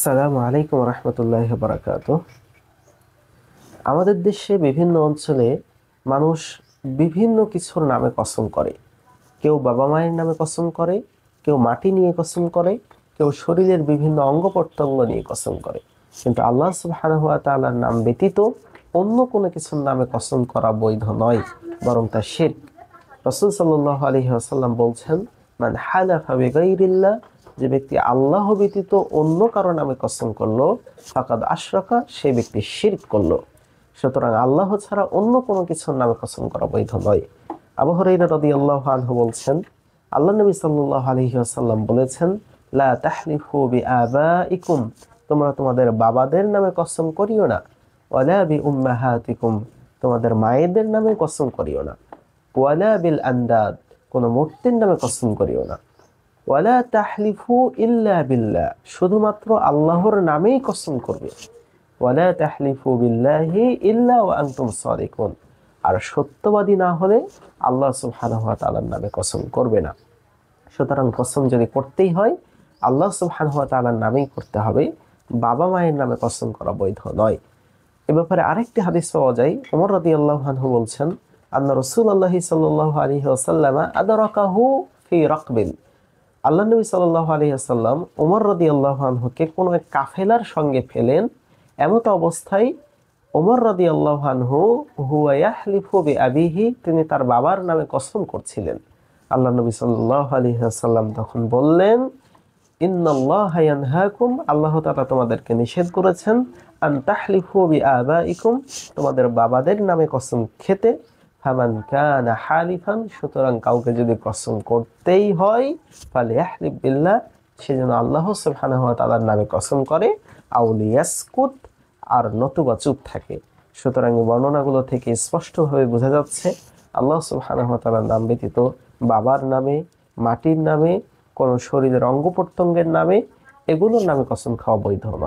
আসসালামু আলাইকুম রহমতুল্লাহ বারাকাতুহ। আমাদের দেশে বিভিন্ন অঞ্চলে মানুষ বিভিন্ন কিছুর নামে কসম করে। কেউ বাবা মায়ের নামে কসম করে, কেউ মাটি নিয়ে কসম করে, কেউ শরীরের বিভিন্ন অঙ্গ প্রত্যঙ্গ নিয়ে কসম করে। কিন্তু আল্লাহ সুবহানাহু ওয়া তাআলার নাম ব্যতীত অন্য কোনো কিছুর নামে কসম করা বৈধ নয়, বরং তা শিরক। রাসূল সাল্লাল্লাহু আলাইহি ওয়াসাল্লাম বলছেন, মান হালাফা বিগাইরিল্লাহ, যে ব্যক্তি আল্লাহ ব্যতীত অন্য কারো নামে কসম করলো, ফাকাদ আশরাকা, সেই ব্যক্তি শিরক করলো। সুতরাং আল্লাহ ছাড়া অন্য কোনো কিছুর নামে কসম করা বৈধ নয়। আবু হুরায়রা রাদিয়াল্লাহু আনহু বলছেন, আল্লাহ নবী সাল্লাল্লাহু আলাইহি ওয়াসাল্লাম বলেছেন, লা তাহলিফু বিআবাইকুম, তোমরা তোমাদের বাবাদের নামে কসম করিও না, ওয়ালা বিউম্মাহাতিকুম, তোমাদের মায়েদের নামে কসম করিও না, ওয়ালা বিল আন্দাদ, কোনো মূর্তির নামে কসম করিও না, ওয়ালা তাহলিফু ইল্লা বিল্লাহ, শুধুমাত্র আল্লাহর নামেই কসম করবে, ওয়ালা তাহলিফু বিল্লাহি ইল্লা ওয়া আনতুম সাদিকুন, আর সত্যবাদী না হলে আল্লাহ সুবহানাহু ওয়া তাআলার নামে কসম করবে না। সুতরাং কসম যদি করতেই হয় আল্লাহ সুবহানাহু ওয়া তাআলার নামেই করতে হবে, বাবা মায়ের নামে কসম করা বৈধ নয়। এ ব্যাপারে আরেকটি হাদিস পাওয়া যায়, ওমর রাদিয়াল্লাহু আনহু বলছেন, আন্না রাসূলুল্লাহ সাল্লাল্লাহু আলাইহি ওয়াসাল্লাম আদরাকাহু ফি রাকবিন, আল্লাহ নবী সাল্লাল্লাহু আলাইহি ওয়াসাল্লাম ওমর রাদিয়াল্লাহু আনহুকে কোনো এক কাফেলার সঙ্গে ফেলেন। এমত অবস্থায় ওমর রাদিয়াল্লাহু আনহু হুয়া ইয়াহলিফু বিআবিহি, তিনি তার বাবার নামে কসম করছিলেন। আল্লাহ নবী সাল্লাল্লাহু আলাইহি ওয়াসাল্লাম তখন বললেন, ইন্নাল্লাহা ইয়ানহাকুম, আল্লাহ তাআলা তোমাদেরকে নিষেধ করেছেন, আন তাহলিফু বিআবাইকুম, তোমাদের বাবাদের নামে কসম খেতে। ফামান কানা হালিফান, সুতরাং কাউকে যদি কসম করতেই হয়, ফালিয়াহলিফ বিল্লাহ, সে যেন আল্লাহ সুবহানাহু ওয়া তাআলার নামে কসম করে, আও লিয়াসকুত, আর নতুবা চুপ থাকে। সুতরাং বর্ণনাগুলো থেকে স্পষ্টভাবে বোঝা যাচ্ছে আল্লাহ সুবহানাহু ওয়া তাআলার নাম ব্যতীত বাবার নামে, মাটির নামে, কোন শরীরের অঙ্গ প্রত্যঙ্গের নামে, এগুলোর নামে কসম খাওয়া বৈধ নয়।